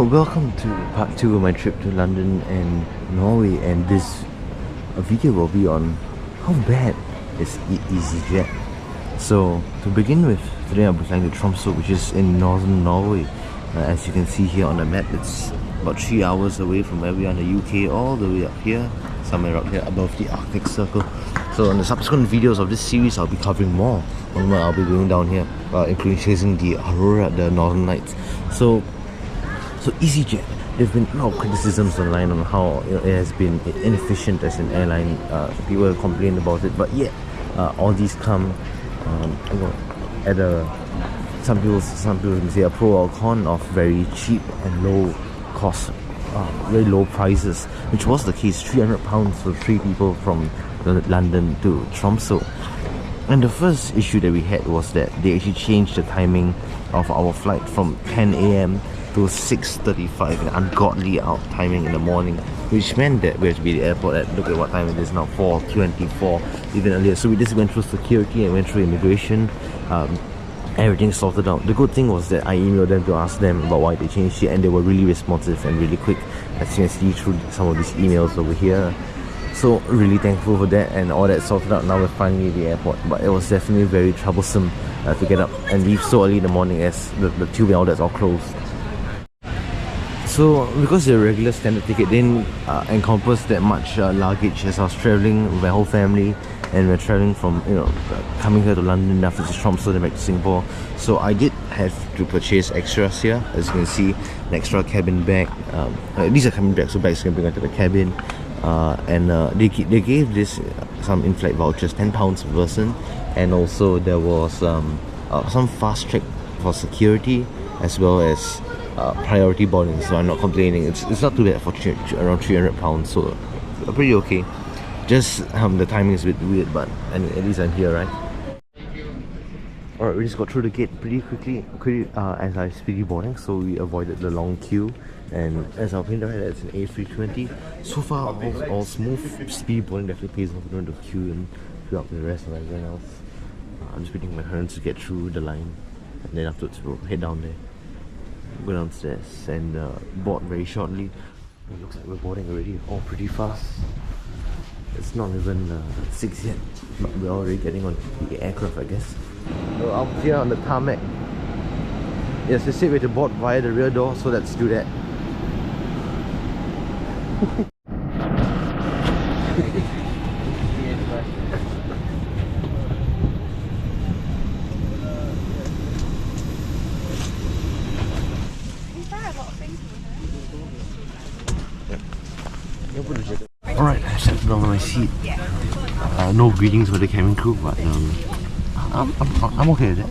welcome to part 2 of my trip to London and Norway, and this video will be on how bad is EasyJet. So to begin with, today I'll be flying to Tromsø, which is in northern Norway. As you can see here on the map, it's about 3 hours away from where we are in the UK, all the way up here, somewhere up here above the Arctic Circle. So in the subsequent videos of this series, I'll be covering more on what I'll be doing down here, including chasing the aurora, the northern lights. So EasyJet, there have been a lot of criticisms online on how it has been inefficient as an airline. People have complained about it, but yet all these come at a some people can say a pro or con of very cheap and low cost, very low prices, which was the case. £300 for 3 people from London to Tromsø. And the first issue that we had was that they actually changed the timing of our flight from 10 AM to 6:35, an ungodly out timing in the morning, which meant that we had to be at the airport at, look at what time it is now, 4:24, even earlier. So we just went through security and went through immigration. Everything sorted out. The good thing was that I emailed them to ask them about why they changed it, and they were really responsive and really quick, as you can see through some of these emails over here. So really thankful for that, and all that sorted out. Now we're finally at the airport, but it was definitely very troublesome to get up and leave so early in the morning, as the tube and all that's all closed. So because the regular standard ticket didn't encompass that much luggage, as I was travelling with my whole family, and we're travelling from, coming here to London, after to Tromsø, then back to Singapore. So I did have to purchase extras here. As you can see, an extra cabin bag. These are cabin bags, so bags can bring into the cabin. They gave this some in-flight vouchers, £10 per person, and also there was some fast track for security, as well as priority boarding. So I'm not complaining. It's not too bad for around £300, so pretty okay. Just the timing is a bit weird, but at least I'm here, right? Alright, we just got through the gate pretty quickly as I speedy boarding, so we avoided the long queue. And as I'll paint right, it's an A320. So far, all smooth. Speedy boarding definitely pays off. We don't have to queue and queue up the rest of everyone else. I'm just waiting for my parents to get through the line, and then afterwards we'll head down there, go downstairs, and board very shortly. It looks like we're boarding already, all pretty fast. It's not even 6 yet, but we're already getting on the aircraft, I guess. So out here on the tarmac, yes, they said we have to board via the rear door, so let's do that. Alright, I sat down on my seat. No greetings for the cabin crew, but I'm okay with that.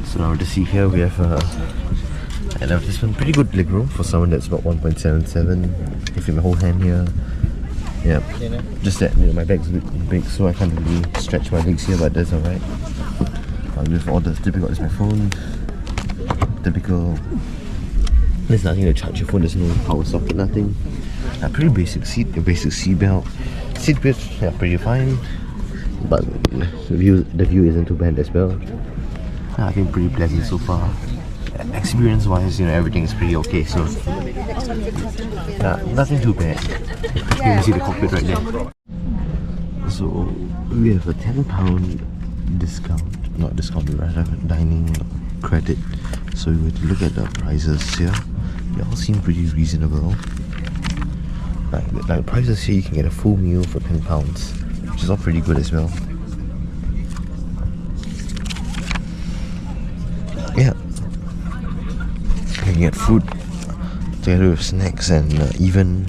So now to see here, we have an advertisement. Pretty good leg room for someone that's about 1.77. If you my whole hand here, yeah. Just that my bag's a bit big, so I can't really stretch my legs here, but that's alright. With all the typical, is my phone. Typical. There's nothing to charge your phone. There's no power socket, nothing. A pretty basic seat, a basic seat belt. Seat width, yeah, pretty fine. But the view isn't too bad as well. I think pretty pleasant so far. Experience wise, everything is pretty okay, so nothing too bad. You can see the cockpit right there. So we have a £10 discount, not discount, rather dining credit. So we have to look at the prices here. They all seem pretty reasonable. Like prices here, you can get a full meal for £10, which is all pretty good as well. Yeah, you can get food together with snacks and even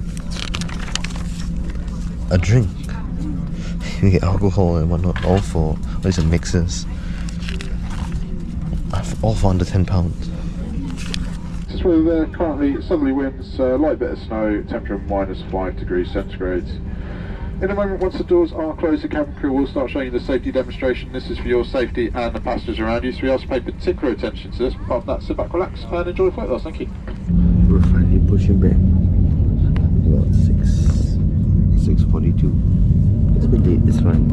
a drink. You get alcohol and whatnot, all for these are mixers, all for under £10. With currently southerly winds, light bit of snow, temperature -5 degrees centigrade. In a moment, once the doors are closed, the cabin crew will start showing you the safety demonstration. This is for your safety and the passengers around you, so we ask to pay particular attention to this. Apart from that, sit back, relax, and enjoy the flight with us. Thank you. We're finally pushing back. About 6:42. It's a bit late, it's fine.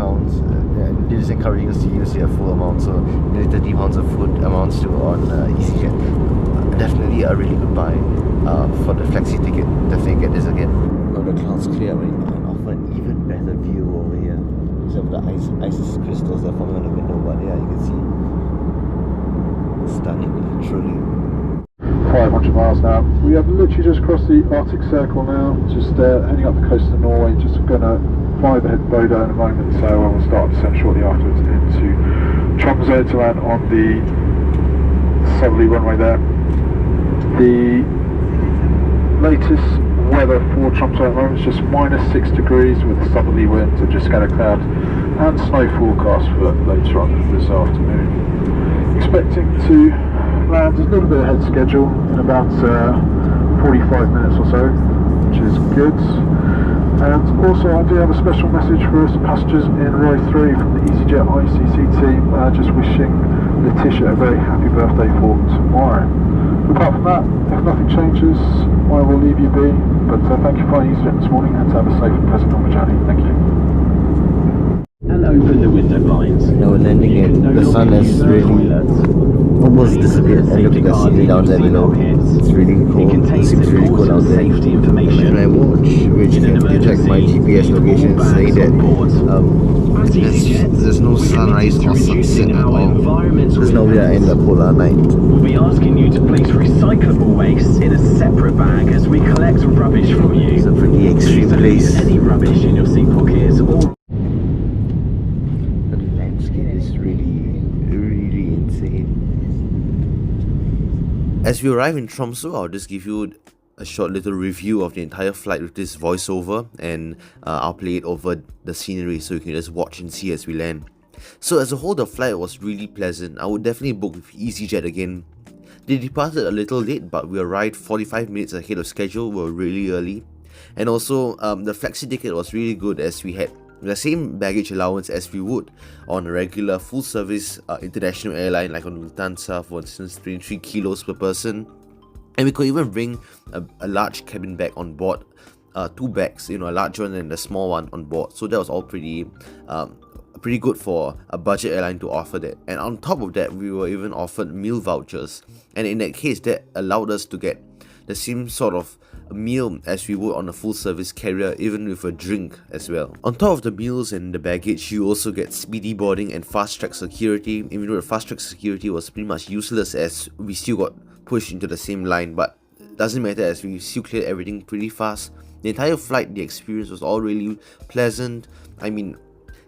£30. They're just encouraging us to use their full amount, so nearly £30 of food amounts to on EasyJet. Definitely a really good buy for the flexi ticket. Definitely get this again. Oh, the clouds clear, right? You can offer an even better view over here. Except for the ice crystals that are forming on the window, but yeah, you can see. Stunning, truly. 500 miles now. We have literally just crossed the Arctic Circle now, just heading up the coast of Norway, just going to fly the head Bodø in a moment, so we'll start to descend shortly afterwards into Tromsø to land on the southerly runway there. The latest weather for Tromsø at the moment is just -6 degrees with southerly winds and just scattered cloud and snow forecast for later on this afternoon. Expecting to land a little bit ahead of schedule in about 45 minutes or so, which is good. And also I do have a special message for us passengers in row 3 from the EasyJet ICC team, just wishing Letitia a very happy birthday for tomorrow. Apart from that, if nothing changes, I will leave you be, but thank you for flying EasyJet this morning and have a safe and pleasant normal journey. Thank you. And open the window blinds. Now we're landing in, the sun has really almost disappeared, and look at the scenery down there below. It's really cool. It seems really cool out there. When I watch, which can detect my GPS location, say that there's no sunrise or sunset at all. There's no way I end the polar night. We'll be asking you to place recyclable waste in a separate bag as we collect rubbish from you. It's a pretty extreme place. Any rubbish in your seat pockets or The landscape is really insane. As we arrive in Tromsø, I'll just give you a short little review of the entire flight with this voiceover, and I'll play it over the scenery so you can just watch and see as we land. So as a whole, the flight was really pleasant. I would definitely book with EasyJet again. They departed a little late, but we arrived 45 minutes ahead of schedule. We were really early. And also, the flexi ticket was really good as we had the same baggage allowance as we would on a regular full-service international airline like on Lufthansa, for instance, 23 kilos per person. And we could even bring a large cabin bag on board, 2 bags, a large one and a small one on board. So that was all pretty good for a budget airline to offer that. And on top of that, we were even offered meal vouchers, and in that case, that allowed us to get the same sort of meal as we would on a full service carrier, even with a drink as well. On top of the meals and the baggage, you also get speedy boarding and fast track security, even though the fast track security was pretty much useless as we still got pushed into the same line, but it doesn't matter as we still cleared everything pretty fast. The entire flight, the experience was all really pleasant. I mean,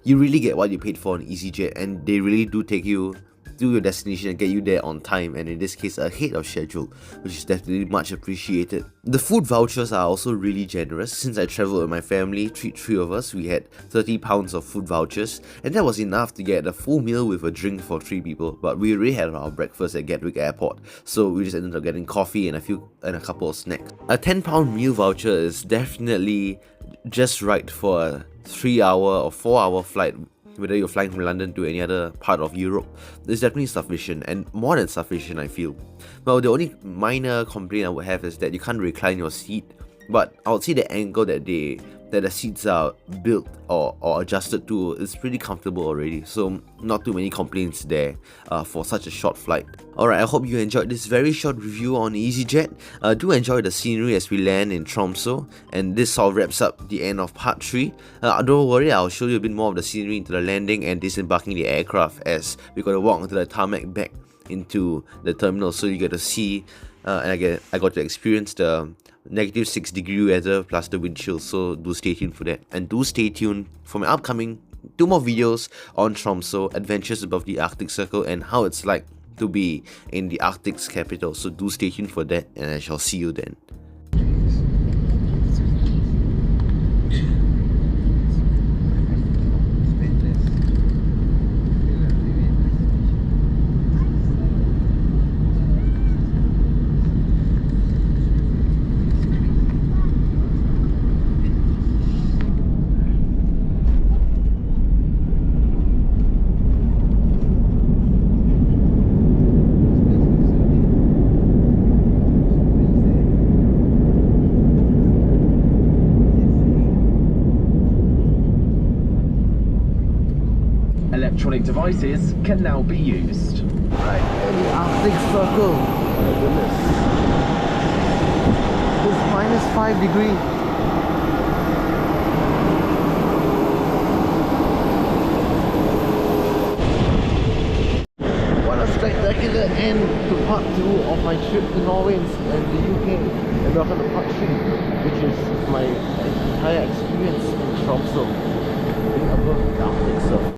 you really get what you paid for on EasyJet, and they really do take you to your destination and get you there on time, and in this case ahead of schedule, which is definitely much appreciated. The food vouchers are also really generous. Since I travelled with my family, three of us, we had £30 of food vouchers, and that was enough to get a full meal with a drink for 3 people. But we already had our breakfast at Gatwick Airport, so we just ended up getting coffee and a couple of snacks. A £10 meal voucher is definitely just right for a 3-hour or 4-hour flight, whether you're flying from London to any other part of Europe. It's definitely sufficient, and more than sufficient, I feel. Well, the only minor complaint I would have is that you can't recline your seat, but I would say the angle that the seats are built or adjusted to is pretty comfortable already, so not too many complaints there for such a short flight. Alright, I hope you enjoyed this very short review on EasyJet. Do enjoy the scenery as we land in Tromsø, and this all wraps up the end of part 3. Don't worry, I'll show you a bit more of the scenery into the landing and disembarking the aircraft, as we got to walk onto the tarmac back into the terminal, so you get to see and I got to experience the -6-degree weather plus the wind chill, so do stay tuned for that. And do stay tuned for my upcoming 2 more videos on Tromsø, adventures above the Arctic Circle, and how it's like to be in the Arctic's capital. So do stay tuned for that, and I shall see you then. electronic devices can now be used. Right, in the Arctic Circle. Oh my goodness. It's -5 degrees. What a spectacular end to part 2 of my trip to Norway and the UK. And welcome to part 3, which is my entire experience in Tromsø, being above the Arctic Circle.